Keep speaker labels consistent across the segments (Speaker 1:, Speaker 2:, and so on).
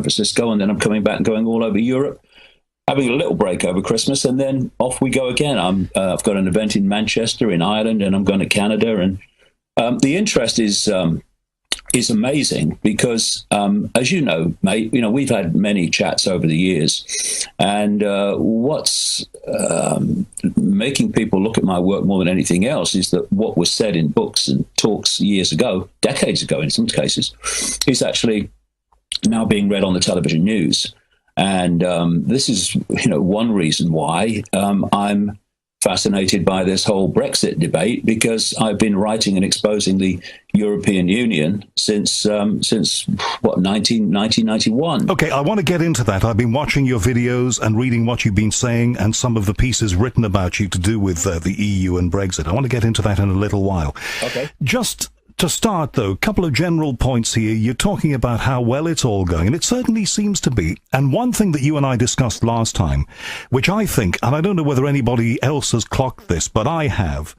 Speaker 1: Francisco, and then I'm coming back and going all over Europe, having a little break over Christmas, and then off we go again. I've got an event in Manchester, in Ireland, and I'm going to Canada. And the interest is amazing because, as you know, mate, we've had many chats over the years, and what's making people look at my work more than anything else is that what was said in books and talks years ago, decades ago in some cases, is actually now being read on the television news. And this is, one reason why I'm fascinated by this whole Brexit debate, because I've been writing and exposing the European Union since 1991.
Speaker 2: Okay, I want to get into that. I've been watching your videos and reading what you've been saying and some of the pieces written about you to do with the EU and Brexit. I want to get into that in a little while.
Speaker 1: Okay.
Speaker 2: Just to start, though, a couple of general points here. You're talking about how well it's all going, and it certainly seems to be. And one thing that you and I discussed last time, which I think, and I don't know whether anybody else has clocked this, but I have,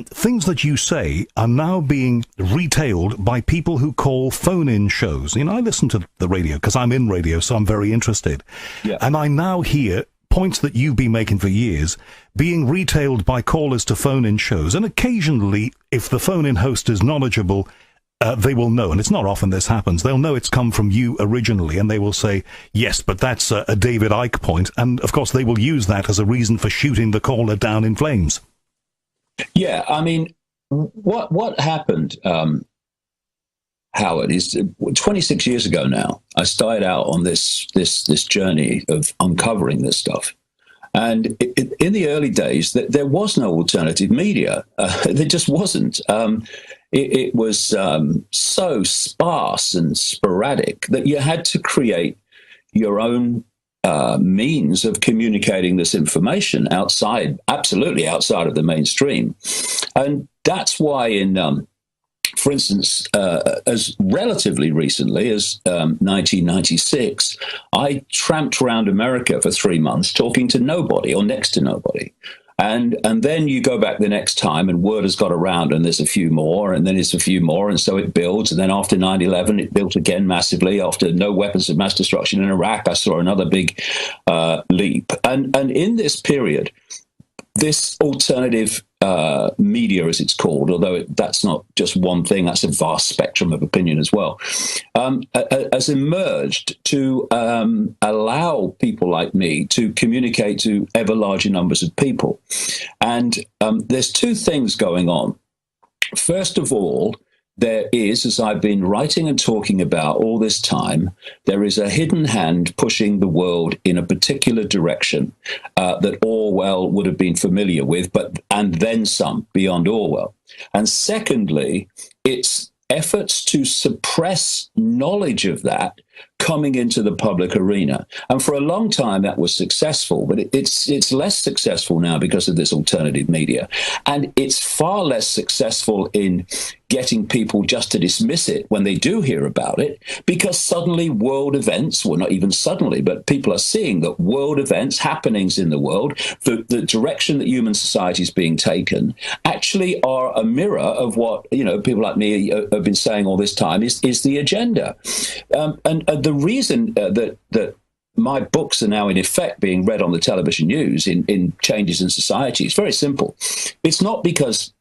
Speaker 2: things that you say are now being retailed by people who call phone-in shows. I listen to the radio because I'm in radio, so I'm very interested.
Speaker 1: Yeah.
Speaker 2: And I now hear points that you've been making for years being retailed by callers to phone-in shows. And occasionally, if the phone-in host is knowledgeable, they will know, and it's not often this happens, they'll know it's come from you originally, and they will say, yes, but that's a David Icke point. And, of course, they will use that as a reason for shooting the caller down in flames.
Speaker 1: Yeah, I mean, what happened, Howard, is 26 years ago now, I started out on this journey of uncovering this stuff. And in the early days, there was no alternative media. There just wasn't. It was so sparse and sporadic that you had to create your own means of communicating this information absolutely outside of the mainstream. And that's why for instance, as relatively recently as 1996, I tramped around America for 3 months talking to nobody or next to nobody. And then you go back the next time and word has got around and there's a few more and then it's a few more. And so it builds. And then after 9/11, it built again massively. After no weapons of mass destruction in Iraq, I saw another big leap. And in this period, this alternative media, as it's called, although that's not just one thing, that's a vast spectrum of opinion as well, has emerged to allow people like me to communicate to ever larger numbers of people. And there's two things going on. First of all, there is, as I've been writing and talking about all this time, there is a hidden hand pushing the world in a particular direction that Orwell would have been familiar with, and then some beyond Orwell. And secondly, it's efforts to suppress knowledge of that coming into the public arena. And for a long time that was successful, but it's less successful now because of this alternative media. And it's far less successful in getting people just to dismiss it when they do hear about it, because suddenly world events, well, not even suddenly, but people are seeing that world events, happenings in the world, the direction that human society is being taken, actually are a mirror of what, people like me have been saying all this time is the agenda. And the reason that my books are now in effect being read on the television news in changes in society is very simple. It's not because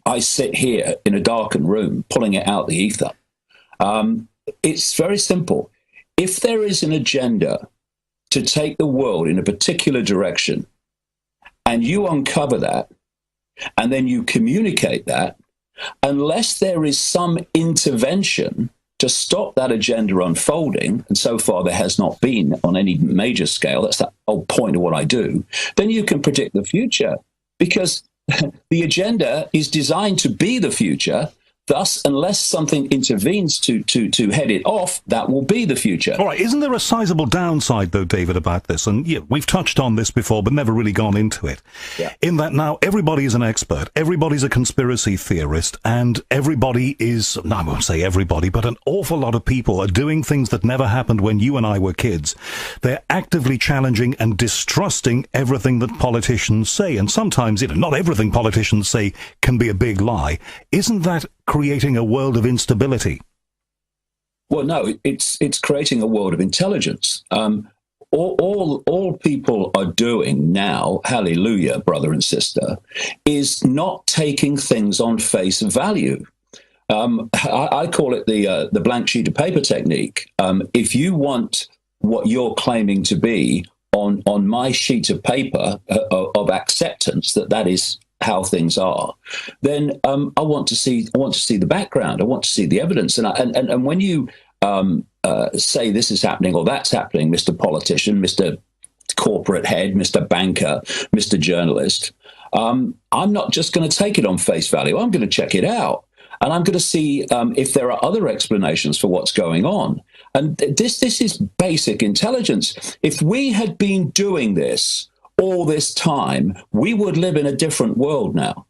Speaker 1: I sit here in a darkened room pulling it out the ether. It's very simple. If there is an agenda to take the world in a particular direction, and you uncover that, and then you communicate that, unless there is some intervention to stop that agenda unfolding, and so far there has not been on any major scale, that's the whole point of what I do, then you can predict the future, because the agenda is designed to be the future. Thus, unless something intervenes to head it off, that will be the future.
Speaker 2: All right, isn't there a sizable downside, though, David, about this? And yeah, we've touched on this before, but never really gone into it.
Speaker 1: Yeah.
Speaker 2: In that now everybody is an expert, everybody's a conspiracy theorist, and everybody is, no, I won't say everybody, but an awful lot of people are doing things that never happened when you and I were kids. They're actively challenging and distrusting everything that politicians say. And sometimes, not everything politicians say can be a big lie. Isn't that creating a world of instability?
Speaker 1: Well, no, it's creating a world of intelligence. All people are doing now, hallelujah, brother and sister, is not taking things on face value. I call it the blank sheet of paper technique. If you want what you're claiming to be on my sheet of paper of acceptance that is how things are, then I want to see the background. I want to see the evidence. And when you say this is happening or that's happening, Mr. Politician, Mr. Corporate Head, Mr. Banker, Mr. Journalist, I'm not just going to take it on face value. I'm going to check it out. And I'm going to see if there are other explanations for what's going on. And this is basic intelligence. If we had been doing this all this time, we would live in a different world now.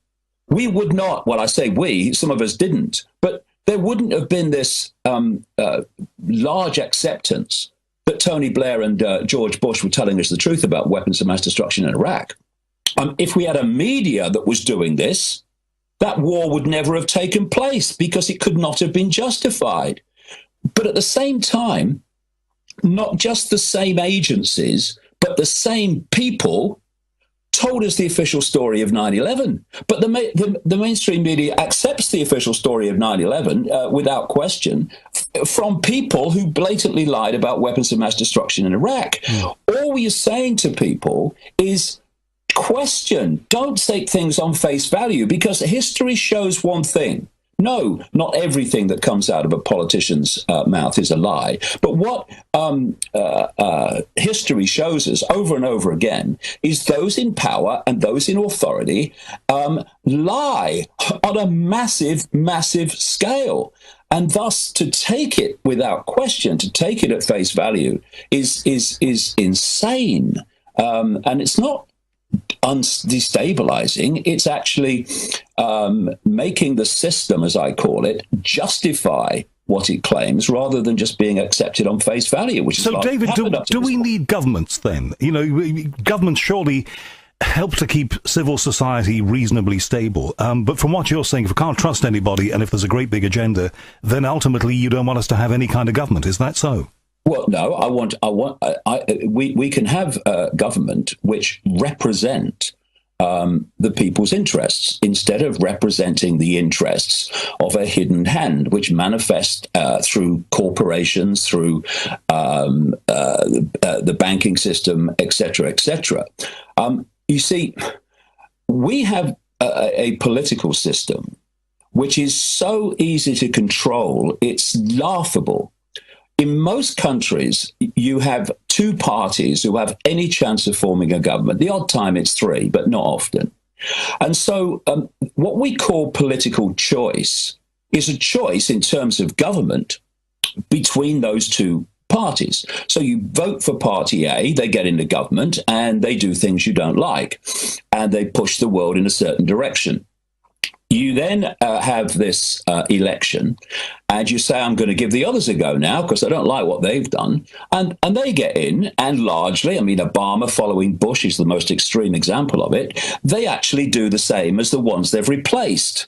Speaker 1: We would not, well, I say we, some of us didn't, but there wouldn't have been this large acceptance that Tony Blair and George Bush were telling us the truth about weapons of mass destruction in Iraq. If we had a media that was doing this, that war would never have taken place because it could not have been justified. But at the same time, not just the same agencies, but the same people told us the official story of 9/11. But the mainstream media accepts the official story of 9/11 without question from people who blatantly lied about weapons of mass destruction in Iraq. All we are saying to people is question, don't take things on face value, because history shows one thing. No, not everything that comes out of a politician's mouth is a lie. But what history shows us over and over again is those in power and those in authority lie on a massive, massive scale. And thus, to take it without question, to take it at face value, is insane. And it's not destabilizing. It's actually making the system, as I call it, justify what it claims rather than just being accepted on face value. Which
Speaker 2: so,
Speaker 1: is
Speaker 2: David, do we need governments then? You know, governments surely help to keep civil society reasonably stable. But from what you're saying, if we can't trust anybody and if there's a great big agenda, then ultimately you don't want us to have any kind of government. Is that so?
Speaker 1: Well, no, we can have a government which represent the people's interests instead of representing the interests of a hidden hand, which manifest through corporations, through the banking system, etc., etc. You see, we have a political system which is so easy to control, it's laughable. In most countries, you have two parties who have any chance of forming a government. The odd time it's three, but not often. And so what we call political choice is a choice in terms of government between those two parties. So you vote for party A, they get into government, and they do things you don't like, and they push the world in a certain direction. You then have this election, and you say, I'm going to give the others a go now because I don't like what they've done. And they get in, and largely, I mean, Obama following Bush is the most extreme example of it. They actually do the same as the ones they've replaced.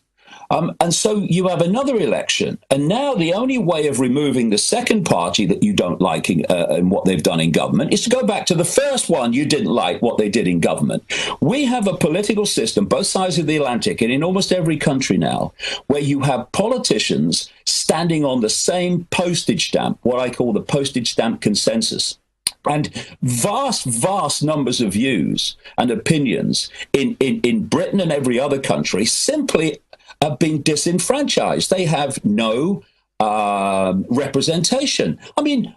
Speaker 1: And so you have another election. And now the only way of removing the second party that you don't like in what they've done in government is to go back to the first one you didn't like what they did in government. We have a political system, both sides of the Atlantic, and in almost every country now, where you have politicians standing on the same postage stamp, what I call the postage stamp consensus. And vast, vast numbers of views and opinions in Britain and every other country simply have been disenfranchised. They have no representation. I mean,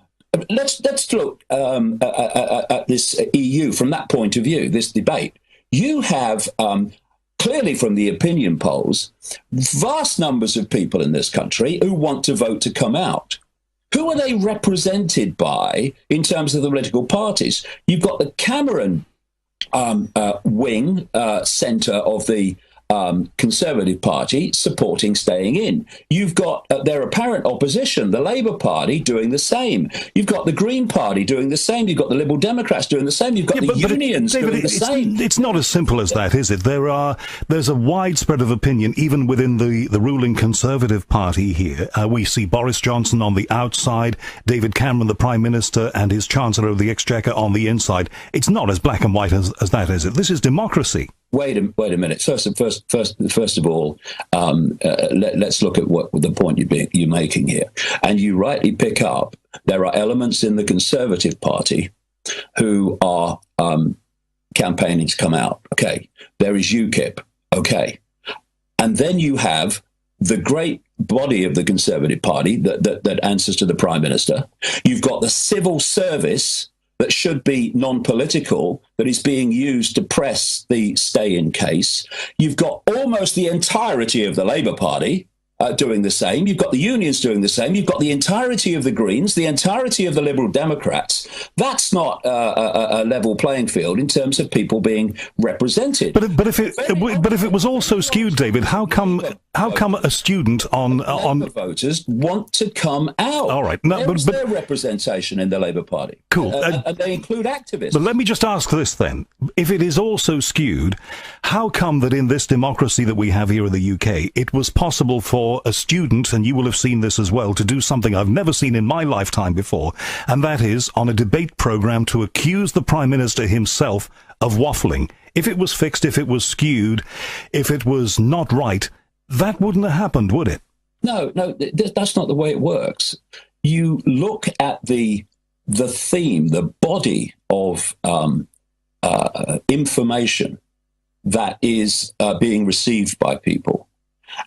Speaker 1: let's look at this EU from that point of view, this debate. You have clearly from the opinion polls, vast numbers of people in this country who want to vote to come out. Who are they represented by in terms of the political parties? You've got the Cameron wing centre of the Conservative Party supporting staying in. You've got their apparent opposition, the Labour Party, doing the same. You've got the Green Party doing the same. You've got the Liberal Democrats doing the same. You've got the unions doing the same.
Speaker 2: It's not as simple as that, is it? There's a widespread of opinion, even within the ruling Conservative Party here. We see Boris Johnson on the outside, David Cameron, the Prime Minister, and his Chancellor of the Exchequer on the inside. It's not as black and white as that, is it? This is democracy.
Speaker 1: Wait a minute. First of all, let's look at what the point you're making here. And you rightly pick up there are elements in the Conservative Party who are campaigning to come out. Okay, there is UKIP. Okay, and then you have the great body of the Conservative Party that answers to the Prime Minister. You've got the civil service that should be non-political, that is being used to press the stay-in case. You've got almost the entirety of the Labour Party doing the same. You've got the unions doing the same. You've got the entirety of the Greens, the entirety of the Liberal Democrats. That's not a level playing field in terms of people being represented.
Speaker 2: But if it was also skewed, David, how come a student on
Speaker 1: voters want to come out?
Speaker 2: All right,
Speaker 1: no, but their representation in the Labour Party.
Speaker 2: Cool.
Speaker 1: And they include activists.
Speaker 2: But let me just ask this then: if it is also skewed, how come that in this democracy that we have here in the UK, it was possible for a student, and you will have seen this as well, to do something I've never seen in my lifetime before, and that is on a debate programme to accuse the Prime Minister himself of waffling? If it was fixed, if it was skewed, if it was not right, that wouldn't have happened, would it?
Speaker 1: No, that's not the way it works. You look at the theme, the body of information that is being received by people.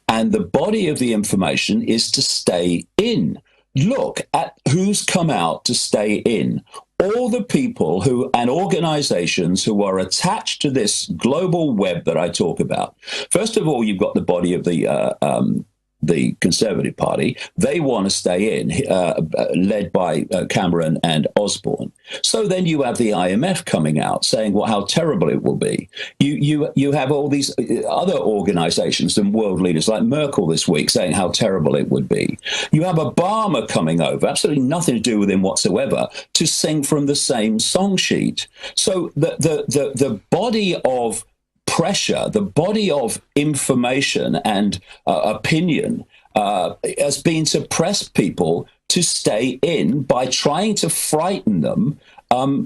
Speaker 1: And the body of the information is to stay in. Look at who's come out to stay in. All the people who and organizations who are attached to this global web that I talk about. First of all, you've got the body of the Conservative Party. They want to stay in, led by Cameron and Osborne. So then you have the IMF coming out saying, well, how terrible it will be. You have all these other organizations and world leaders like Merkel this week saying how terrible it would be. You have Obama coming over, absolutely nothing to do with him whatsoever, to sing from the same song sheet. So the body of pressure, the body of information and opinion has been to press people to stay in by trying to frighten them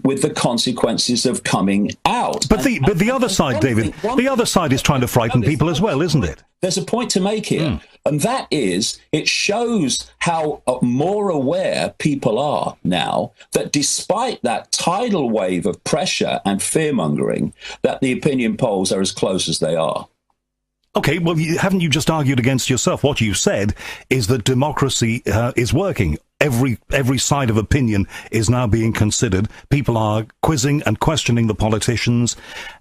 Speaker 1: with the consequences of coming out.
Speaker 2: But the other side, David, the other side is trying to frighten people as well, isn't it?
Speaker 1: There's a point to make here, and that is it shows how more aware people are now that despite that tidal wave of pressure and fear-mongering, that the opinion polls are as close as they are.
Speaker 2: Okay, well, haven't you just argued against yourself? What you said is that democracy is working. Every side of opinion is now being considered. People are quizzing and questioning the politicians.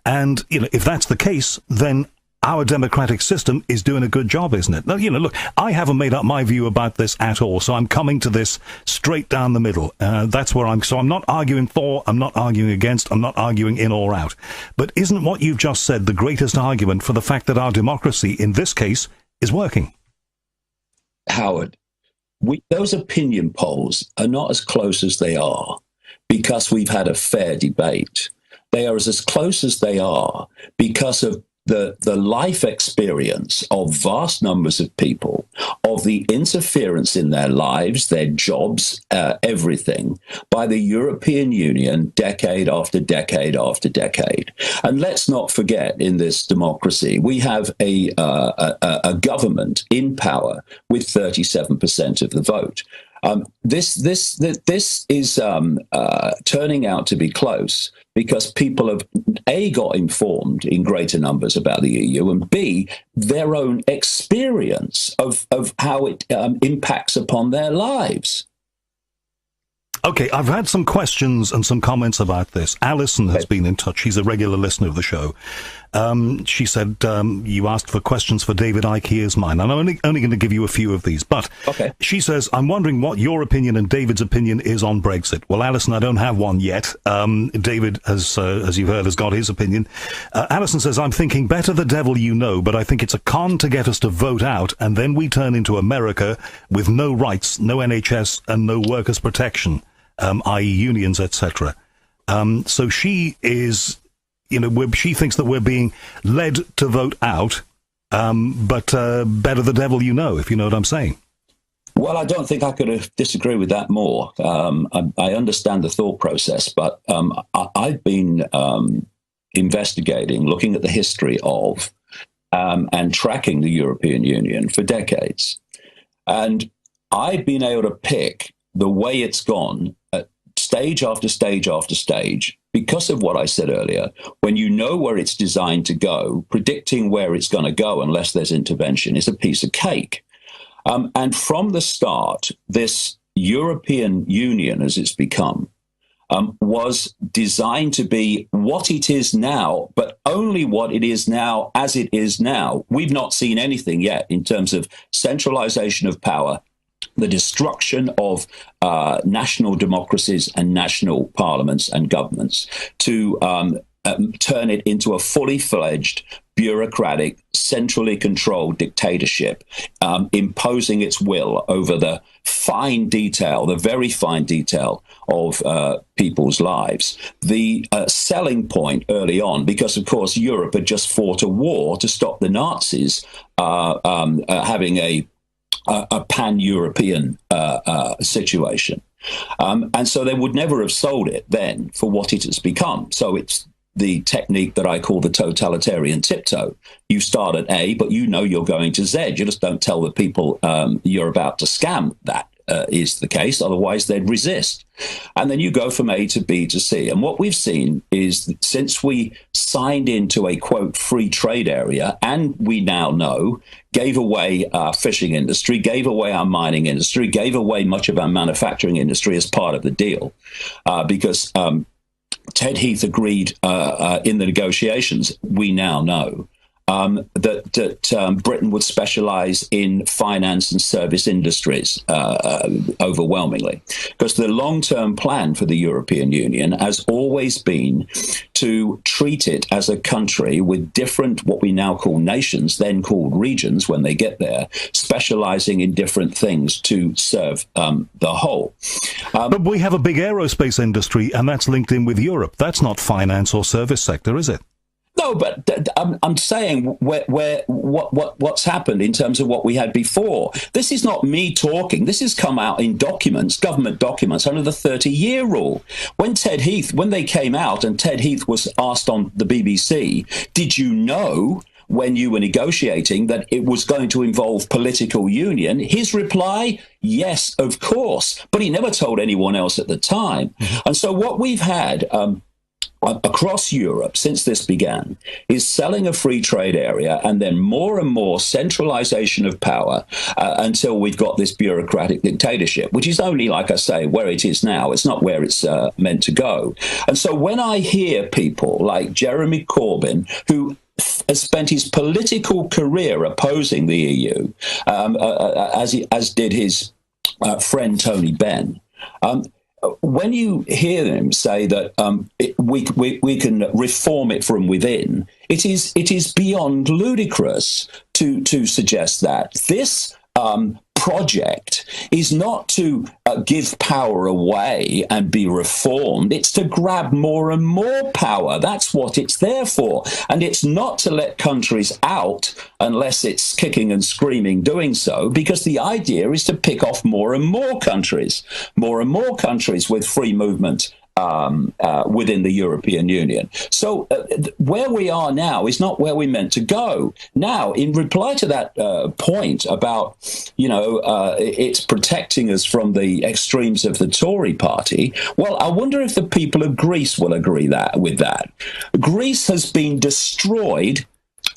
Speaker 2: And, if that's the case, then our democratic system is doing a good job, isn't it? Now, look, I haven't made up my view about this at all, so I'm coming to this straight down the middle. That's where so I'm not arguing for, I'm not arguing against, I'm not arguing in or out. But isn't what you've just said the greatest argument for the fact that our democracy, in this case, is working?
Speaker 1: Howard, those opinion polls are not as close as they are because we've had a fair debate. They are as close as they are because of the life experience of vast numbers of people, of the interference in their lives, their jobs, everything, by the European Union decade after decade after decade. And let's not forget, in this democracy, we have a government in power with 37% of the vote. This is turning out to be close because people have, A, got informed in greater numbers about the EU, and B, their own experience of how it impacts upon their lives.
Speaker 2: Okay, I've had some questions and some comments about this. Alison has been in touch. She's a regular listener of the show. She said, you asked for questions for David Icke. Here's mine. And I'm only going to give you a few of these. But she says, I'm wondering what your opinion and David's opinion is on Brexit. Well, Alison, I don't have one yet. David, as you've heard, has got his opinion. Alison says, I'm thinking better the devil you know, but I think it's a con to get us to vote out, and then we turn into America with no rights, no NHS, and no workers' protection. I.e. unions, etc. So she is, she thinks that we're being led to vote out, but better the devil you know, if you know what I'm saying.
Speaker 1: Well, I don't think I could disagree with that more. I understand the thought process, but I've been investigating, looking at the history of and tracking the European Union for decades. And I've been able to pick the way it's gone stage after stage after stage, because of what I said earlier. When you know where it's designed to go, predicting where it's going to go unless there's intervention is a piece of cake. And from the start, this European Union, as it's become, was designed to be what it is now, but only what it is now as it is now. We've not seen anything yet in terms of centralization of power, the destruction of national democracies and national parliaments and governments to turn it into a fully fledged, bureaucratic, centrally controlled dictatorship, imposing its will over the fine detail, the very fine detail of people's lives. The selling point early on, because, of course, Europe had just fought a war to stop the Nazis having a pan-European situation. And so they would never have sold it then for what it has become. So it's the technique that I call the totalitarian tiptoe. You start at A, but you know you're going to Z. You just don't tell the people you're about to scam that is the case. Otherwise, they'd resist. And then you go from A to B to C. And what we've seen is that since we signed into a, quote, free trade area, and we now know, gave away our fishing industry, gave away our mining industry, gave away much of our manufacturing industry as part of the deal, because Ted Heath agreed in the negotiations, we now know, that Britain would specialize in finance and service industries overwhelmingly, because the long-term plan for the European Union has always been to treat it as a country with different, what we now call nations, then called regions when they get there, specializing in different things to serve the whole.
Speaker 2: But we have a big aerospace industry, and that's linked in with Europe. That's not finance or service sector, is it?
Speaker 1: No, but I'm saying what's happened in terms of what we had before. This is not me talking. This has come out in documents, government documents, under the 30-year rule. When they came out and Ted Heath was asked on the BBC, did you know when you were negotiating that it was going to involve political union? His reply, yes, of course. But he never told anyone else at the time. And so what we've had across Europe since this began is selling a free trade area and then more and more centralization of power until we've got this bureaucratic dictatorship, which is only, like I say, where it is now. It's not where it's meant to go. And so when I hear people like Jeremy Corbyn, who has spent his political career opposing the EU, as did his friend Tony Benn, when you hear them say that we can reform it from within, it is beyond ludicrous to suggest that this project is not to give power away and be reformed. It's to grab more and more power. That's what it's there for. And it's not to let countries out unless it's kicking and screaming doing so, because the idea is to pick off more and more countries with free movement within the European Union. So where we are now is not where we meant to go. Now, in reply to that point about, it's protecting us from the extremes of the Tory party, well, I wonder if the people of Greece will agree with that. Greece has been destroyed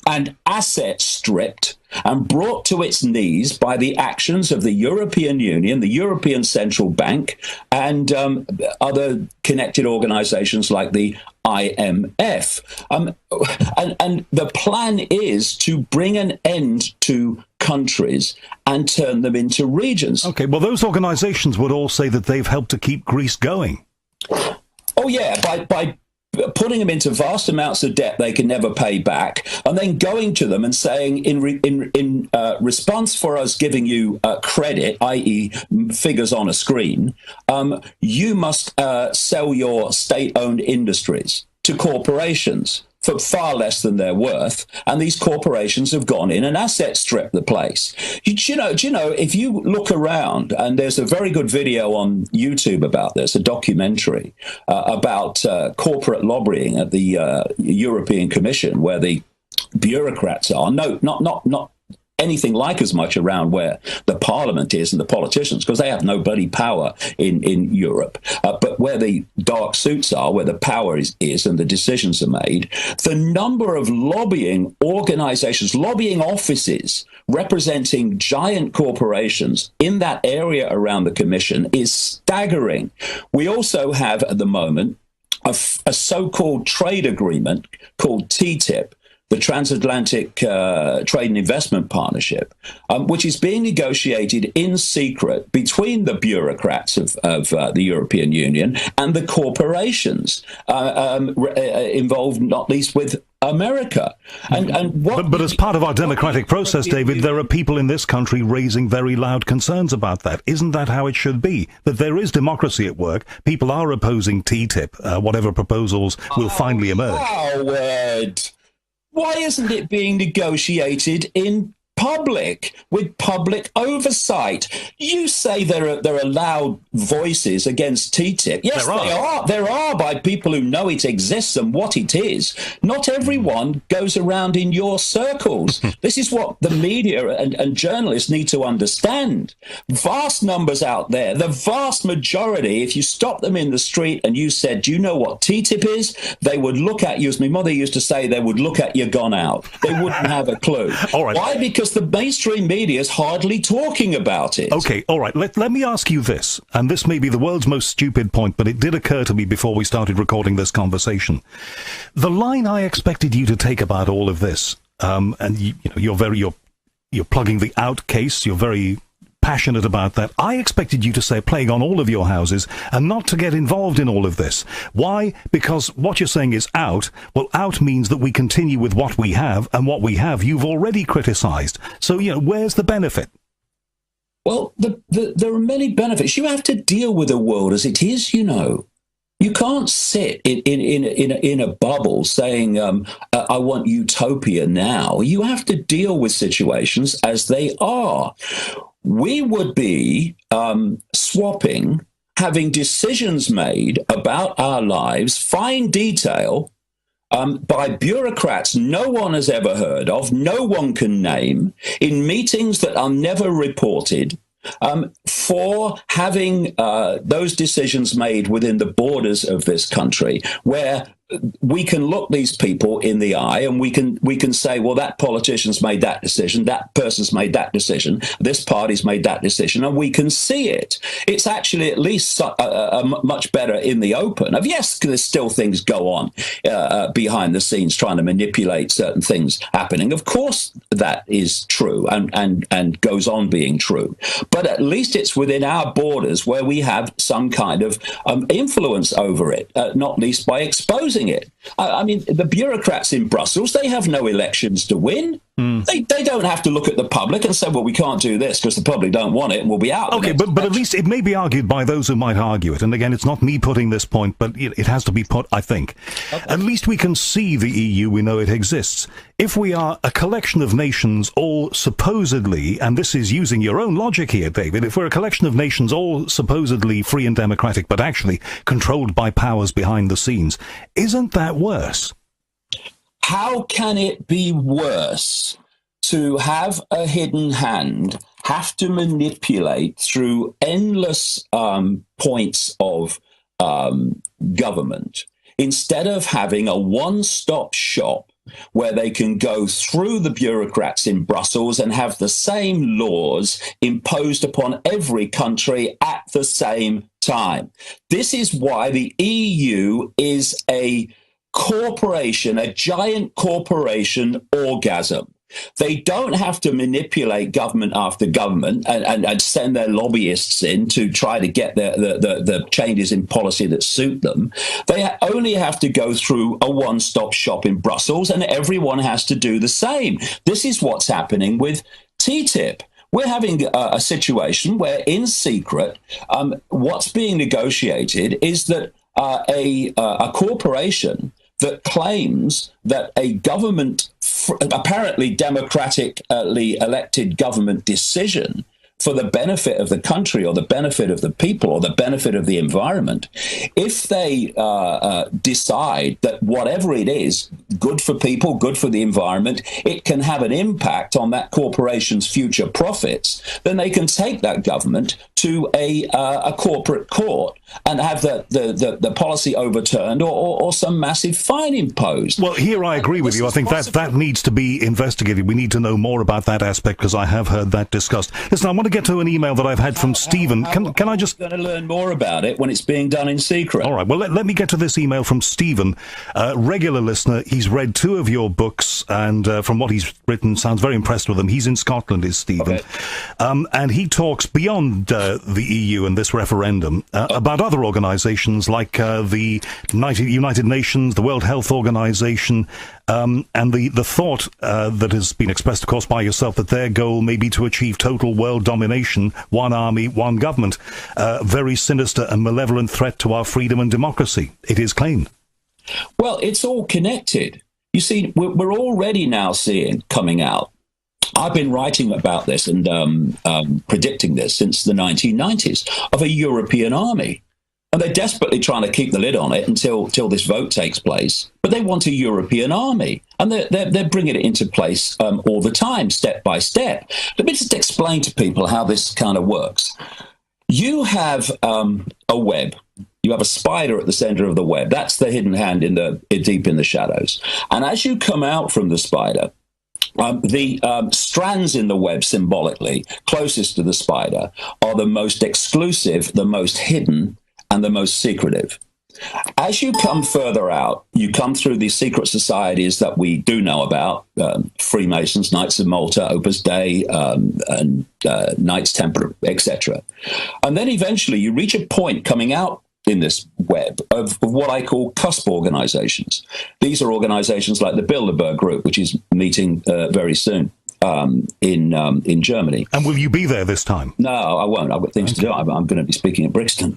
Speaker 1: and asset stripped and brought to its knees by the actions of the European Union, the European Central Bank, and other connected organizations like the IMF. And the plan is to bring an end to countries and turn them into regions.
Speaker 2: Okay, well, those organizations would all say that they've helped to keep Greece going.
Speaker 1: Oh, yeah, by putting them into vast amounts of debt they can never pay back, and then going to them and saying, in response for us giving you credit, i.e. figures on a screen, you must sell your state-owned industries to corporations for far less than they're worth, and these corporations have gone in and asset stripped the place. Do you know, if you look around, and there's a very good video on YouTube about this, a documentary about corporate lobbying at the European Commission, where the bureaucrats are, not anything like as much around where the parliament is and the politicians, because they have no bloody power in Europe. But where the dark suits are, where the power is and the decisions are made, the number of lobbying organizations, lobbying offices representing giant corporations in that area around the Commission is staggering. We also have at the moment a so-called trade agreement called TTIP, the Transatlantic Trade and Investment Partnership, which is being negotiated in secret between the bureaucrats of the European Union and the corporations involved, not least with America. But
Speaker 2: as part of our democratic process, David, there are people in this country raising very loud concerns about that. Isn't that how it should be? That there is democracy at work. People are opposing TTIP, whatever proposals will finally emerge.
Speaker 1: Howard, why isn't it being negotiated in public, with public oversight? You say there are loud voices against TTIP. Yes, there are by people who know it exists and what it is. Not everyone goes around in your circles. This is what the media and journalists need to understand. Vast numbers out there, the vast majority, if you stop them in the street and you said, do you know what TTIP is? They would look at you, as my mother used to say, they would look at you gone out. They wouldn't have a clue.
Speaker 2: All right.
Speaker 1: Why? Because the mainstream media is hardly talking about it.
Speaker 2: Okay, all right. Let me ask you this, and this may be the world's most stupid point, but it did occur to me before we started recording this conversation. The line I expected you to take about all of this, and you're plugging the out case. You're very passionate about that. I expected you to say plague on all of your houses and not to get involved in all of this. Why? Because what you're saying is out. Well, out means that we continue with what we have, and what we have you've already criticized. So, where's the benefit?
Speaker 1: Well, there are many benefits. You have to deal with the world as it is, You can't sit in a bubble saying, I want utopia now. You have to deal with situations as they are. We would be swapping, having decisions made about our lives, fine detail, by bureaucrats no one has ever heard of, no one can name, in meetings that are never reported, for having those decisions made within the borders of this country, where we can look these people in the eye and we can say, well, that politician's made that decision, that person's made that decision, this party's made that decision, and we can see it. It's actually at least much better in the open. Yes, there's still things go on behind the scenes trying to manipulate certain things happening. Of course, that is true and goes on being true. But at least it's within our borders where we have some kind of influence over it, not least by exposing it. I mean, the bureaucrats in Brussels, they have no elections to win. They don't have to look at the public and say, well, we can't do this because the public don't want it and we'll be out.
Speaker 2: Okay, but at least it may be argued by those who might argue it. And again, it's not me putting this point, but it has to be put, I think. Okay. At least we can see the EU, we know it exists. If we are a collection of nations all supposedly, and this is using your own logic here, David, if we're a collection of nations all supposedly free and democratic, but actually controlled by powers behind the scenes, isn't that worse?
Speaker 1: How can it be worse to have a hidden hand, have to manipulate through endless points of government, instead of having a one-stop shop where they can go through the bureaucrats in Brussels and have the same laws imposed upon every country at the same time. This is why the EU is a corporation, a giant corporation orgasm. They don't have to manipulate government after government and send their lobbyists in to try to get the changes in policy that suit them. They only have to go through a one-stop shop in Brussels, and everyone has to do the same. This is what's happening with TTIP. We're having a situation where, in secret, what's being negotiated is that a corporation that claims that a government, apparently democratically elected government decision for the benefit of the country or the benefit of the people or the benefit of the environment, if they decide that whatever it is, good for people, good for the environment, it can have an impact on that corporation's future profits, then they can take that government to a corporate court and have the policy overturned or some massive fine imposed.
Speaker 2: Well, here I agree with you. I think that needs to be investigated. We need to know more about that aspect, because I have heard that discussed. Listen, I want to get to an email that I've had from Stephen. Can I just...
Speaker 1: I'm going to learn more about it when it's being done in secret.
Speaker 2: All right. Well, let me get to this email from Stephen, regular listener. He's read 2 of your books, and from what he's written, sounds very impressed with them. He's in Scotland, is Stephen. Okay. And he talks beyond the EU and this referendum about other organizations like the United Nations, the World Health Organization, and the thought that has been expressed, of course, by yourself, that their goal may be to achieve total world domination, one army, one government. Very sinister and malevolent threat to our freedom and democracy, it is claimed.
Speaker 1: Well, it's all connected. You see, we're already now seeing coming out. I've been writing about this and predicting this since the 1990s, of a European army. And they're desperately trying to keep the lid on it until this vote takes place. But they want a European army, and they're bringing it into place all the time, step by step. Let me just explain to people how this kind of works. You have a web. You have a spider at the center of the web. That's the hidden hand deep in the shadows. And as you come out from the spider, the strands in the web, symbolically, closest to the spider, are the most exclusive, the most hidden, and the most secretive. As you come further out, you come through these secret societies that we do know about, Freemasons, Knights of Malta, Opus Dei, and Knights Templar, etc. And then eventually you reach a point coming out in this web of what I call cusp organizations. These are organizations like the Bilderberg Group, which is meeting very soon in Germany. And
Speaker 2: will you be there this time?
Speaker 1: No, I won't. I've got things to do. I'm going to be speaking at Brixton.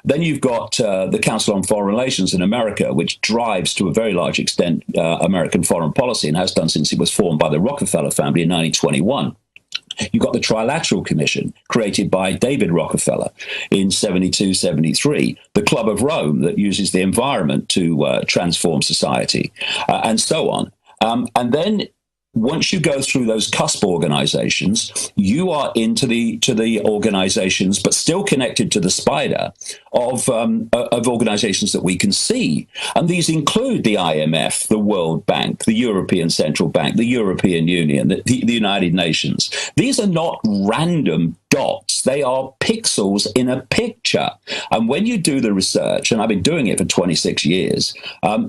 Speaker 1: Then you've got the Council on Foreign Relations in America, which drives to a very large extent American foreign policy, and has done since it was formed by the Rockefeller family in 1921. You've got the Trilateral Commission, created by David Rockefeller in 72, 73, the Club of Rome that uses the environment to transform society, and so on. And then once you go through those cusp organizations, you are into the organizations, but still connected to the spider of organizations that we can see. And these include the IMF, the World Bank, the European Central Bank, the European Union, the United Nations. These are not random dots. They are pixels in a picture. And when you do the research, and I've been doing it for 26 years,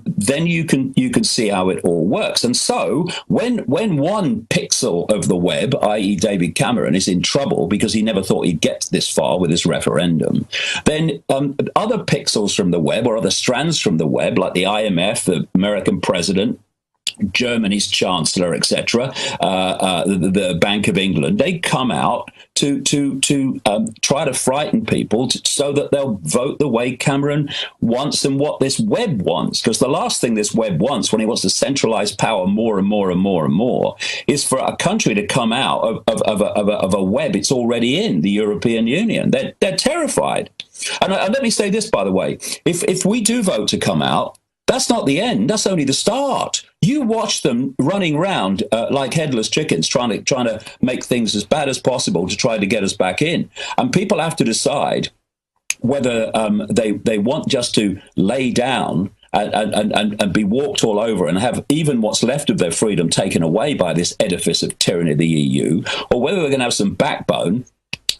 Speaker 1: then you can see how it all works. And so when one pixel of the web, i.e. David Cameron, is in trouble because he never thought he'd get this far with his referendum, then other pixels from the web or other strands from the web, like the IMF, the American president, Germany's chancellor, etc., the Bank of England, they come out to try to frighten people so that they'll vote the way Cameron wants and what this web wants. Because the last thing this web wants, when he wants to centralize power more and more and more and more, is for a country to come out of a web it's already in, the European Union. They're terrified. And let me say this, by the way, if we do vote to come out, that's not the end. That's only the start. You watch them running around like headless chickens, trying to make things as bad as possible to try to get us back in. And people have to decide whether they want just to lay down and be walked all over and have even what's left of their freedom taken away by this edifice of tyranny, the EU, or whether they're going to have some backbone,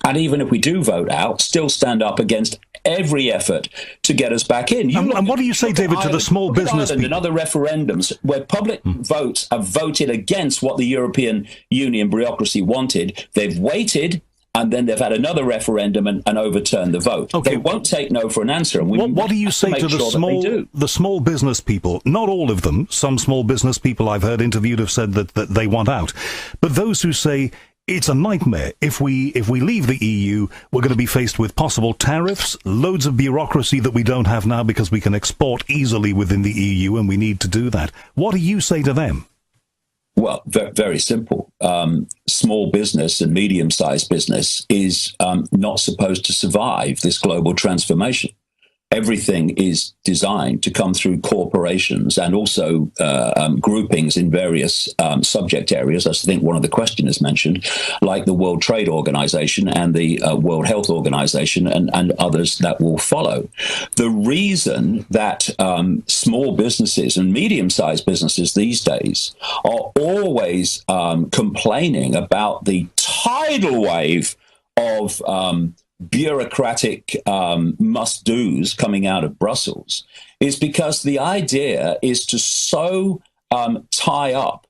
Speaker 1: and even if we do vote out, still stand up against every effort to get us back in.
Speaker 2: And what do you say, David, to the small business people?
Speaker 1: And other referendums where public votes have voted against what the European Union bureaucracy wanted. They've waited, and then they've had another referendum and overturned the vote. Okay. They won't take no for an answer. And
Speaker 2: what do you say to the small business people? Not all of them. Some small business people I've heard interviewed have said that they want out. But those who say it's a nightmare. If we leave the EU, we're going to be faced with possible tariffs, loads of bureaucracy that we don't have now because we can export easily within the EU and we need to do that. What do you say to them?
Speaker 1: Well, very simple. Small business and medium-sized business is not supposed to survive this global transformation. Everything is designed to come through corporations and also groupings in various subject areas, as I think one of the questioners mentioned, like the World Trade Organization and the World Health Organization and others that will follow. The reason that small businesses and medium-sized businesses these days are always complaining about the tidal wave of bureaucratic must-dos coming out of Brussels is because the idea is to so tie up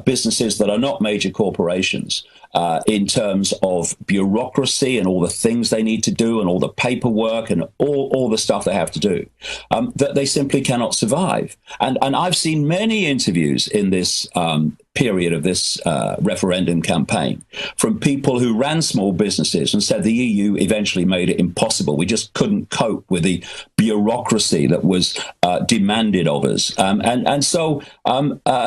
Speaker 1: businesses that are not major corporations in terms of bureaucracy and all the things they need to do and all the paperwork and all the stuff they have to do, that they simply cannot survive. And I've seen many interviews in this period of this referendum campaign from people who ran small businesses and said the EU eventually made it impossible. We just couldn't cope with the bureaucracy that was demanded of us. And so,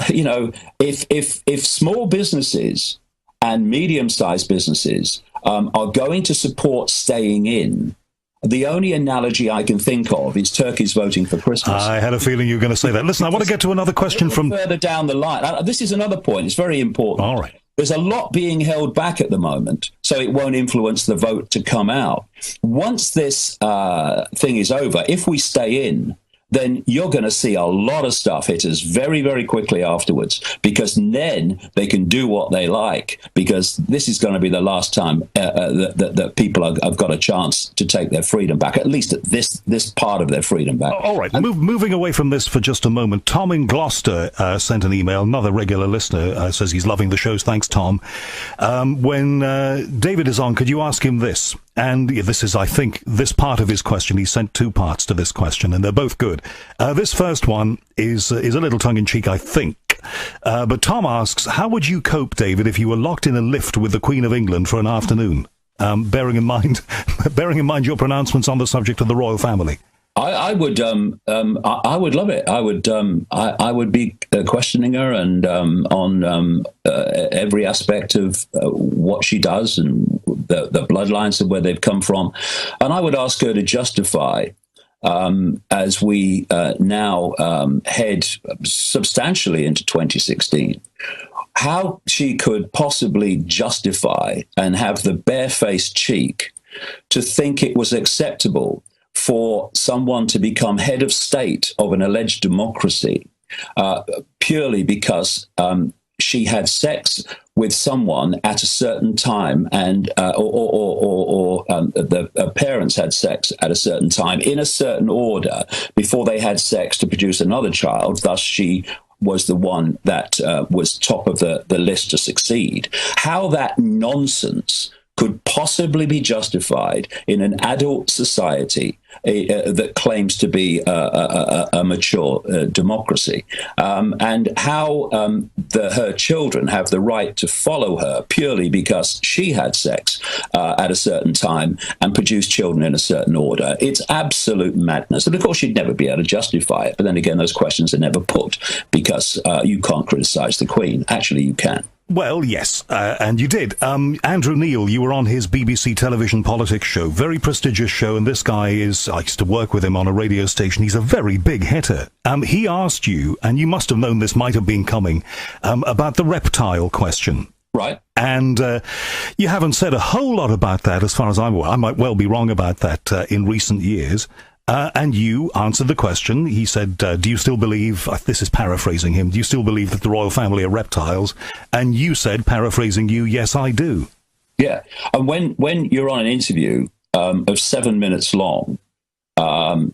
Speaker 1: you know, if small businesses and medium-sized businesses are going to support staying in, the only analogy I can think of is Turkey's voting for Christmas.
Speaker 2: I had a feeling you were going to say that. Listen, I want to get to another question from
Speaker 1: further down the line. This is another point. It's very important.
Speaker 2: All right.
Speaker 1: There's a lot being held back at the moment, so it won't influence the vote to come out. Once this thing is over, if we stay in, then you're going to see a lot of stuff hit us very, very quickly afterwards, because then they can do what they like, because this is going to be the last time that people have got a chance to take their freedom back, at least at this part of their freedom back.
Speaker 2: All right, moving away from this for just a moment, Tom in Gloucester sent an email, another regular listener, says he's loving the shows. Thanks, Tom. When David is on, could you ask him this? And this is, I think, this part of his question. He sent two parts to this question, and they're both good. This first one is a little tongue-in-cheek, I think. But Tom asks, how would you cope, David, if you were locked in a lift with the Queen of England for an afternoon? Bearing in mind your pronouncements on the subject of the royal family.
Speaker 1: I would love it. I would be questioning her and on every aspect of what she does and the bloodlines of where they've come from, and I would ask her to justify, as we now head substantially into 2016, how she could possibly justify and have the barefaced cheek to think it was acceptable for someone to become head of state of an alleged democracy purely because she had sex with someone at a certain time, and the parents had sex at a certain time in a certain order before they had sex to produce another child. Thus, she was the one that was top of the list to succeed. How that nonsense could possibly be justified in an adult society that claims to be a mature democracy, and how her children have the right to follow her purely because she had sex at a certain time and produced children in a certain order. It's absolute madness. And of course, you'd never be able to justify it. But then again, those questions are never put because you can't criticize the Queen. Actually, you can.
Speaker 2: Well, yes, and you did. Andrew Neil, you were on his BBC television politics show, very prestigious show, and this guy I used to work with him on a radio station. He's a very big hitter. He asked you, and you must have known this might have been coming, about the reptile question.
Speaker 1: Right.
Speaker 2: And you haven't said a whole lot about that as far as I'm aware. I might well be wrong about that in recent years. And you answered the question. He said, do you still believe, this is paraphrasing him, do you still believe that the royal family are reptiles? And you said, paraphrasing you, yes, I do.
Speaker 1: Yeah. And when you're on an interview of 7 minutes long,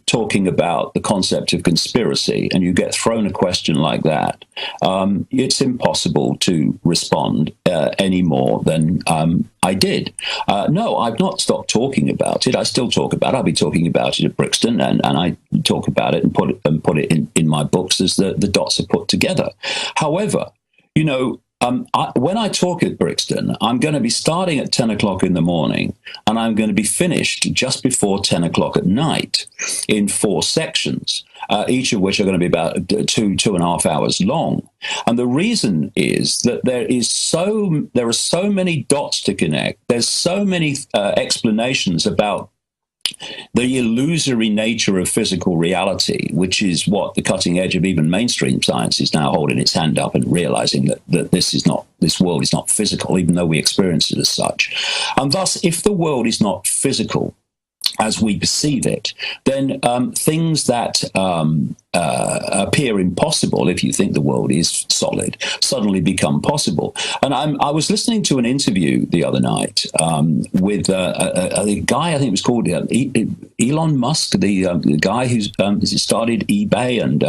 Speaker 1: talking about the concept of conspiracy, and you get thrown a question like that, it's impossible to respond any more than I did. No, I've not stopped talking about it. I still talk about it. I'll be talking about it at Brixton, and I talk about it and put it in my books as the dots are put together. However, you know, when I talk at Brixton, I'm going to be starting at 10 o'clock in the morning, and I'm going to be finished just before 10 o'clock at night in 4 sections, each of which are going to be about 2.5 hours long. And the reason is that there are so many dots to connect. There's so many explanations about the illusory nature of physical reality, which is what the cutting edge of even mainstream science is now holding its hand up and realizing that this world is not physical, even though we experience it as such. And thus, if the world is not physical as we perceive it, then things that appear impossible, if you think the world is solid, suddenly become possible. And I was listening to an interview the other night with a guy, I think it was called Elon Musk, the guy who's started eBay, and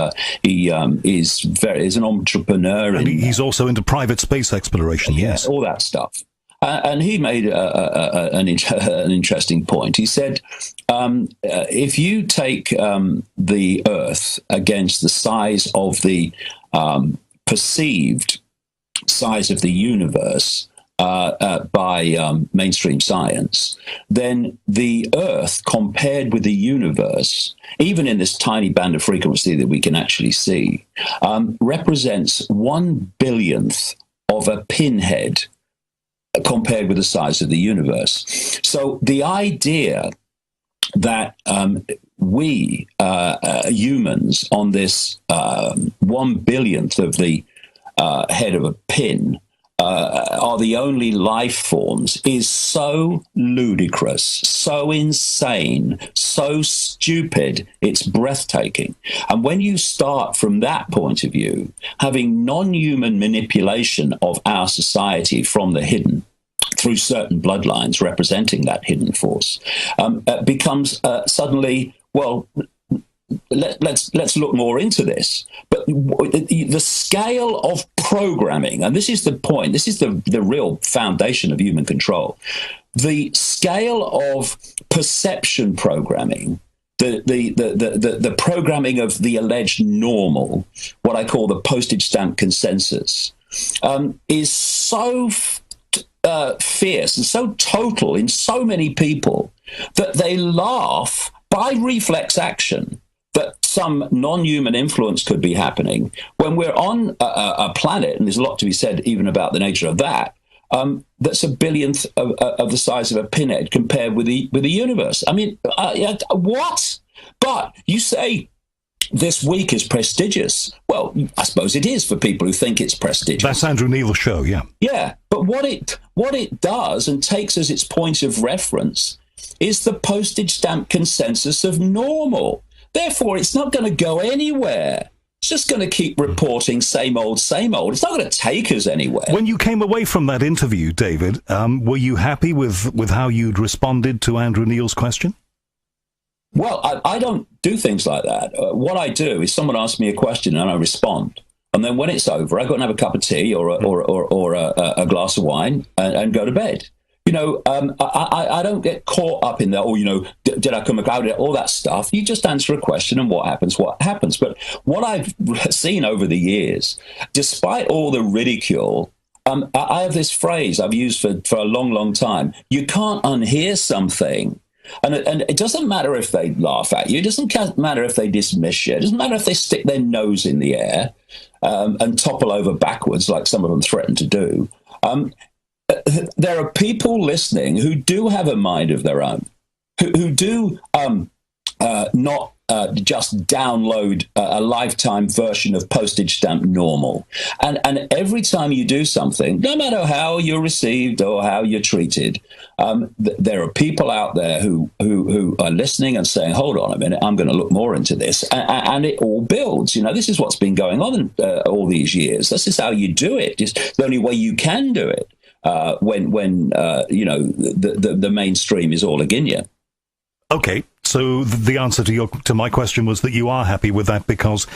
Speaker 1: he is an entrepreneur.
Speaker 2: And he's also into private space exploration, yes.
Speaker 1: All that stuff. And he made an interesting point. He said, if you take the Earth against the size of the perceived size of the universe by mainstream science, then the Earth compared with the universe, even in this tiny band of frequency that we can actually see, represents 1/1000th of a pinhead compared with the size of the universe. So the idea that we humans on this 1/1000th of the head of a pin are the only life forms is so ludicrous, so insane, so stupid, it's breathtaking. And when you start from that point of view, having non-human manipulation of our society from the hidden through certain bloodlines representing that hidden force, becomes suddenly, well, let's look more into this. But the scale of programming, and this is the point, this is the real foundation of human control, the scale of perception programming, the programming of the alleged normal, what I call the postage stamp consensus, is so fierce and so total in so many people that they laugh by reflex action that some non-human influence could be happening when we're on a planet, and there's a lot to be said even about the nature of that, that's 1/1000th of the size of a pinhead compared with the universe. I mean, what? But you say this week is prestigious. Well, I suppose it is for people who think it's prestigious.
Speaker 2: That's Andrew Neil's show, yeah.
Speaker 1: Yeah, but what it does and takes as its point of reference is the postage stamp consensus of normal. Therefore, it's not going to go anywhere. It's just going to keep reporting same old, same old. It's not going to take us anywhere.
Speaker 2: When you came away from that interview, David, were you happy with how you'd responded to Andrew Neil's question?
Speaker 1: Well, I don't do things like that. What I do is someone asks me a question and I respond. And then when it's over, I go and have a cup of tea or a glass of wine and go to bed. You know, I don't get caught up in that, or, you know, did I come out of it, all that stuff. You just answer a question and what happens. But what I've seen over the years, despite all the ridicule, I have this phrase I've used for a long, long time. You can't unhear something. And it doesn't matter if they laugh at you. It doesn't matter if they dismiss you. It doesn't matter if they stick their nose in the air and topple over backwards like some of them threaten to do. There are people listening who do have a mind of their own, who do not just download a lifetime version of postage stamp normal. And every time you do something, no matter how you're received or how you're treated, there are people out there who are listening and saying, hold on a minute, I'm going to look more into this. And it all builds. You know, this is what's been going on all these years. This is how you do it. It's the only way you can do it when you know, the mainstream is all against you.
Speaker 2: Okay, so the answer to my question was that you are happy with that, because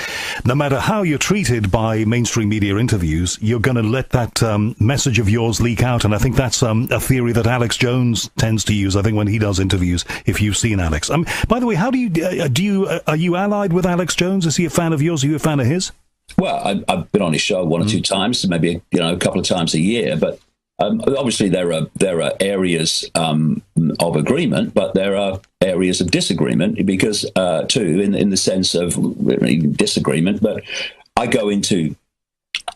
Speaker 2: no matter how you're treated by mainstream media interviews, you're going to let that message of yours leak out. And I think that's a theory that Alex Jones tends to use, I think, when he does interviews, if you've seen Alex. By the way, how are you allied with Alex Jones? Is he a fan of yours? Are you a fan of his?
Speaker 1: Well, I've been on his show one or two times, maybe, you know, a couple of times a year, but obviously there are areas of agreement, but there are areas of disagreement, because too, in the sense of disagreement. But I go into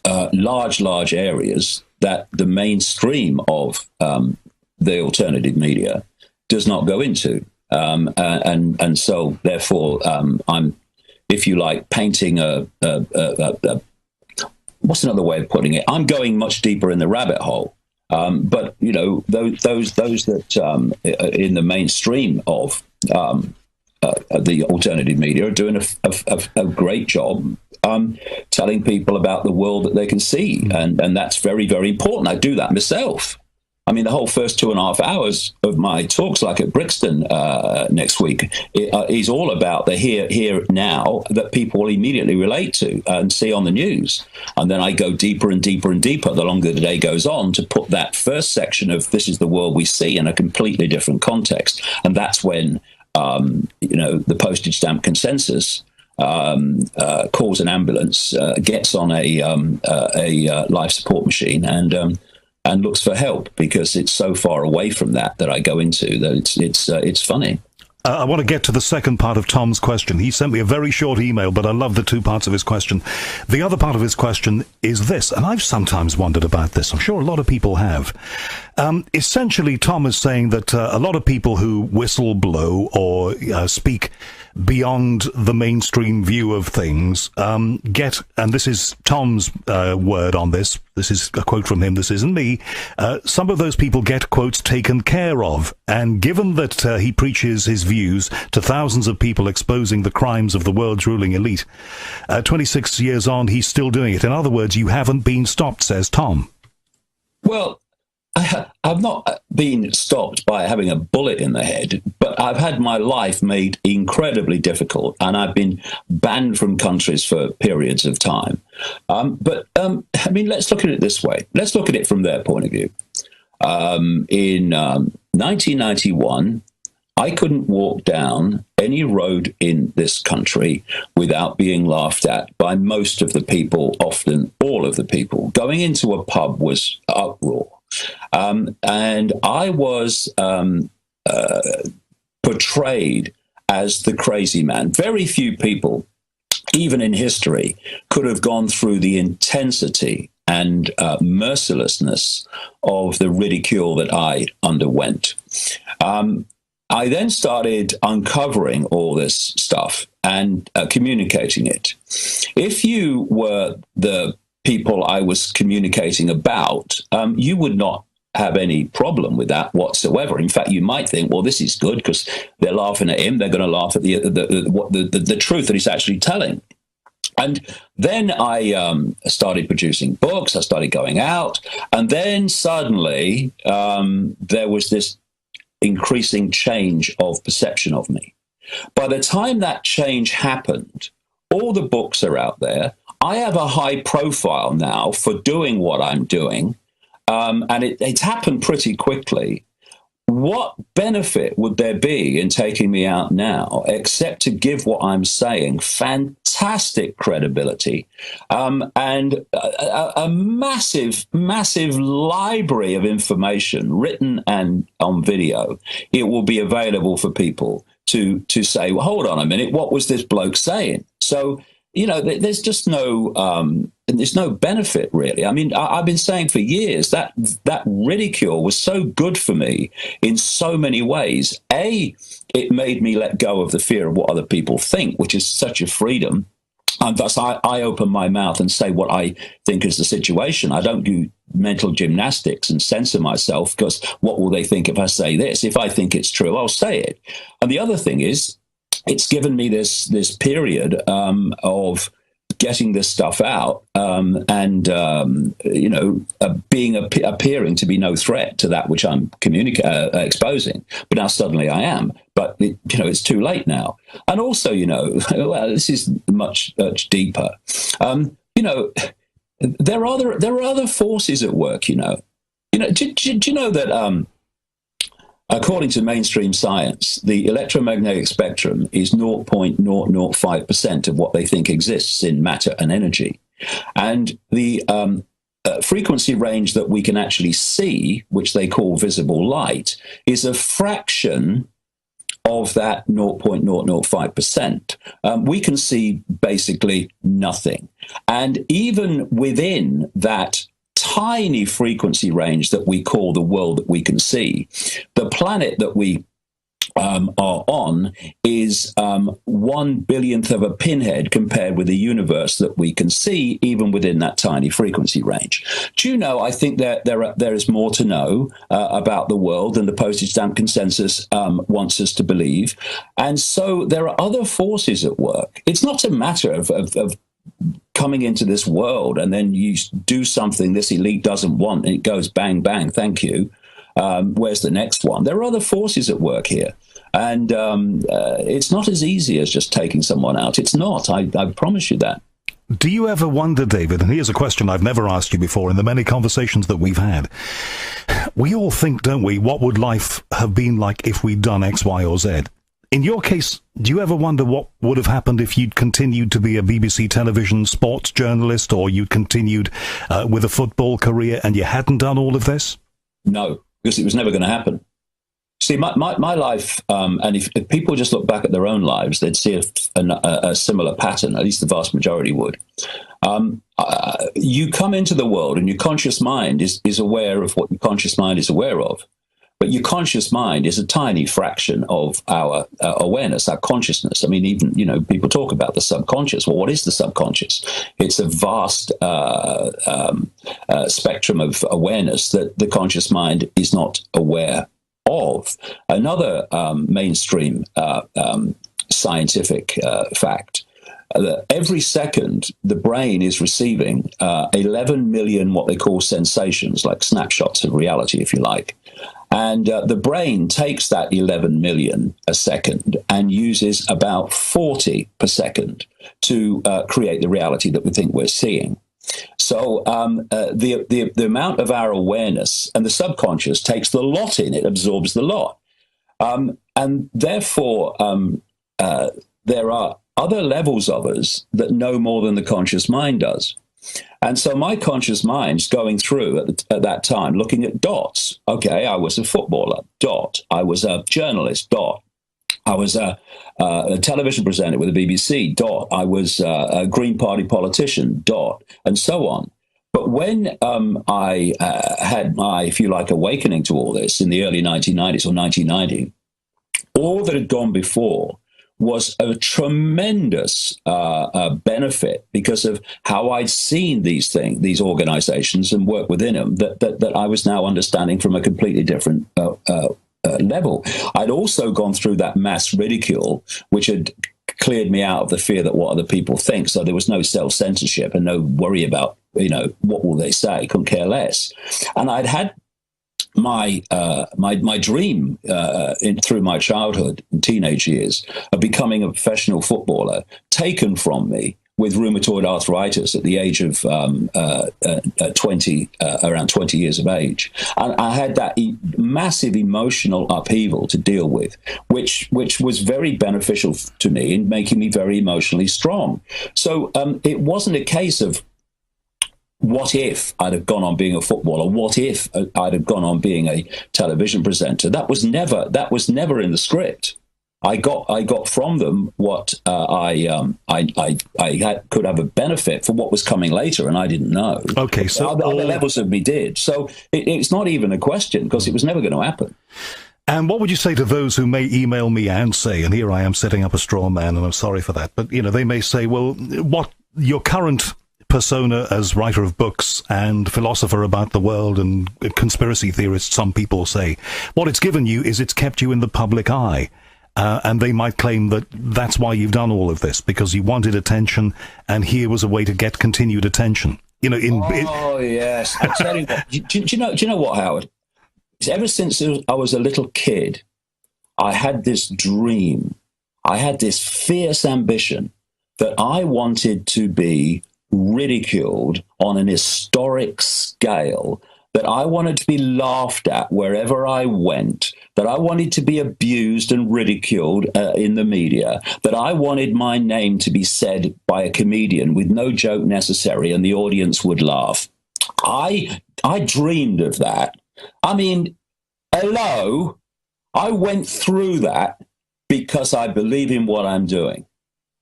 Speaker 1: large areas that the mainstream of the alternative media does not go into, and so therefore I'm, if you like, painting what's another way of putting it? I'm going much deeper in the rabbit hole. But you know, those that in the mainstream of the alternative media are doing a great job telling people about the world that they can see, and that's very, very important. I do that myself. I mean, the whole first 2.5 hours of my talks, like at Brixton next week, is all about the here, now that people will immediately relate to and see on the news. And then I go deeper and deeper and deeper the longer the day goes on, to put that first section of this is the world we see in a completely different context. And that's when, you know, the postage stamp consensus calls an ambulance, gets on a life support machine, and looks for help, because it's so far away from that I go into that it's funny.
Speaker 2: I want to get to the second part of Tom's question. He sent me a very short email, but I love the two parts of his question. The other part of his question is this, and I've sometimes wondered about this. I'm sure a lot of people have. Essentially, Tom is saying that a lot of people who whistle blow or speak beyond the mainstream view of things get, and this is Tom's word on this is a quote from him, this isn't me, some of those people get, quotes, taken care of. And given that he preaches his views to thousands of people exposing the crimes of the world's ruling elite, 26 years on, he's still doing it. In other words, you haven't been stopped, says Tom.
Speaker 1: Well, I've not been stopped by having a bullet in the head, but I've had my life made incredibly difficult, and I've been banned from countries for periods of time. But I mean, let's look at it this way. Let's look at it from their point of view. In 1991, I couldn't walk down any road in this country without being laughed at by most of the people, often all of the people. Going into a pub was uproar. And I was portrayed as the crazy man. Very few people, even in history, could have gone through the intensity and mercilessness of the ridicule that I underwent. I then started uncovering all this stuff and communicating it. If you were the people I was communicating about, you would not have any problem with that whatsoever. In fact, you might think, well, this is good because they're laughing at him. They're going to laugh at the truth that he's actually telling. And then I started producing books. I started going out. And then suddenly there was this increasing change of perception of me. By the time that change happened, all the books are out there. I have a high profile now for doing what I'm doing, and it's happened pretty quickly. What benefit would there be in taking me out now, except to give what I'm saying fantastic credibility and a massive, massive library of information, written and on video? It will be available for people to say, well, hold on a minute, what was this bloke saying? So, you know, there's just there's no benefit, really. I mean, I've been saying for years that ridicule was so good for me in so many ways. A, it made me let go of the fear of what other people think, which is such a freedom. And thus I open my mouth and say what I think is the situation. I don't do mental gymnastics and censor myself, because what will they think if I say this? If I think it's true, I'll say it. And the other thing is, it's given me this period of getting this stuff out appearing to be no threat to that which I'm exposing. But now suddenly I am. But it's too late now. And also, well, this is much deeper. There are other forces at work. Do you know that? According to mainstream science, the electromagnetic spectrum is 0.005% of what they think exists in matter and energy. And the frequency range that we can actually see, which they call visible light, is a fraction of that 0.005%. We can see basically nothing. And even within that tiny frequency range that we call the world that we can see, the planet that we are on is 1/1000th of a pinhead compared with the universe that we can see, even within that tiny frequency range. Do you know, I think that there is more to know about the world than the postage stamp consensus wants us to believe. And so there are other forces at work. It's not a matter of coming into this world and then you do something this elite doesn't want and it goes bang, bang, thank you. Where's the next one? There are other forces at work here. And it's not as easy as just taking someone out. It's not. I promise you that.
Speaker 2: Do you ever wonder, David, and here's a question I've never asked you before in the many conversations that we've had. We all think, don't we, what would life have been like if we'd done X, Y, or Z? In your case, do you ever wonder what would have happened if you'd continued to be a BBC television sports journalist, or you'd continued with a football career and you hadn't done all of this?
Speaker 1: No, because it was never going to happen. See, my life, and if people just look back at their own lives, they'd see a similar pattern, at least the vast majority would. You come into the world and your conscious mind is aware of what your conscious mind is aware of. But your conscious mind is a tiny fraction of our awareness, our consciousness. I mean, even, people talk about the subconscious. Well, what is the subconscious? It's a vast spectrum of awareness that the conscious mind is not aware of. Another mainstream scientific fact, that every second the brain is receiving 11 million what they call sensations, like snapshots of reality, if you like. And the brain takes that 11 million a second and uses about 40 per second to create the reality that we think we're seeing. So the amount of our awareness, and the subconscious takes the lot in, it absorbs the lot. And therefore, there are other levels of us that know more than the conscious mind does. And so my conscious mind's going through at that time, looking at dots. Okay, I was a footballer, dot. I was a journalist, dot. I was a television presenter with the BBC, dot. I was a Green Party politician, dot, and so on. But when I had my, if you like, awakening to all this in the early 1990s or 1990, all that had gone before was a tremendous benefit because of how I'd seen these things, these organizations, and worked within them, that I was now understanding from a completely different level. I'd also gone through that mass ridicule, which had cleared me out of the fear that what other people think. So there was no self-censorship and no worry about, what will they say? Couldn't care less. And I'd had my dream through my childhood and teenage years of becoming a professional footballer taken from me with rheumatoid arthritis at the age of 20, around 20 years of age. And I had that massive emotional upheaval to deal with, which was very beneficial to me in making me very emotionally strong. So it wasn't a case of, what if I'd have gone on being a footballer? What if I'd have gone on being a television presenter? That was never in the script. I got from them what I could have a benefit for what was coming later, and I didn't know.
Speaker 2: Okay, so
Speaker 1: other levels of me did. So it's not even a question, because it was never going to happen.
Speaker 2: And what would you say to those who may email me and say, and here I am setting up a straw man, and I'm sorry for that, but, you know, they may say, well, what your current persona as writer of books and philosopher about the world and conspiracy theorist, some people say, what it's given you is it's kept you in the public eye. And they might claim that that's why you've done all of this, because you wanted attention, and here was a way to get continued attention. You know,
Speaker 1: yes. I tell you what, do you know what, Howard? Ever since I was a little kid, I had this dream. I had this fierce ambition that I wanted to be ridiculed on an historic scale, that I wanted to be laughed at wherever I went, that I wanted to be abused and ridiculed in the media, that I wanted my name to be said by a comedian with no joke necessary and the audience would laugh. I dreamed of that. I mean, hello, I went through that because I believe in what I'm doing.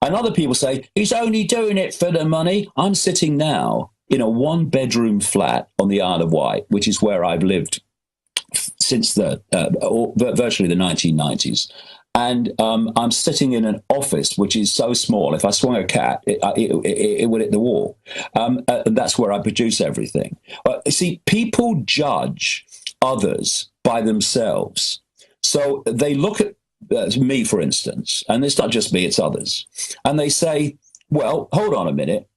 Speaker 1: And other people say, he's only doing it for the money. I'm sitting now in a one-bedroom flat on the Isle of Wight, which is where I've lived since virtually the 1990s. And I'm sitting in an office which is so small, if I swung a cat, it would hit the wall. And that's where I produce everything. But see, people judge others by themselves. So they look at me, for instance, and it's not just me, it's others. And they say, well, hold on a minute.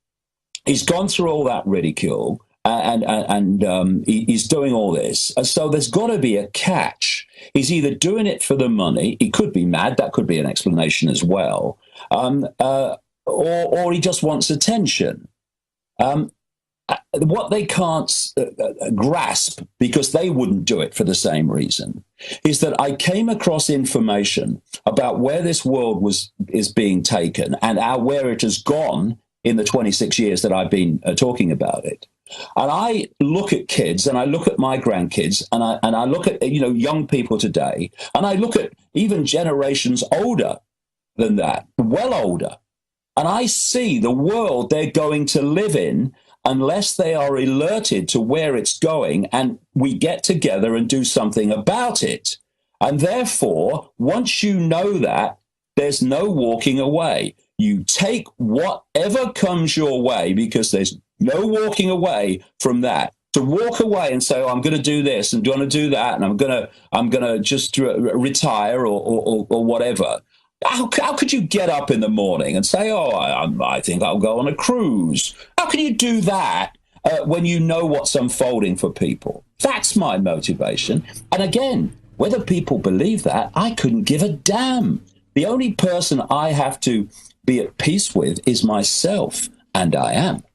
Speaker 1: He's gone through all that ridicule and he's doing all this. So there's got to be a catch. He's either doing it for the money. He could be mad. That could be an explanation as well. Or he just wants attention. What they can't grasp, because they wouldn't do it for the same reason, is that I came across information about where this world is being taken and where it has gone in the 26 years that I've been talking about it. And I look at kids, and I look at my grandkids, and I look at young people today, and I look at even generations older than that, well older, and I see the world they're going to live in unless they are alerted to where it's going and we get together and do something about it. And therefore, once you know that, there's no walking away. You take whatever comes your way, because there's no walking away from that. To walk away and say, oh, I'm going to do this and going to do that, and I'm going to just retire or whatever. How could you get up in the morning and say, oh, I think I'll go on a cruise? How can you do that when you know what's unfolding for people? That's my motivation. And again, whether people believe that, I couldn't give a damn. The only person I have to be at peace with is myself, and I am.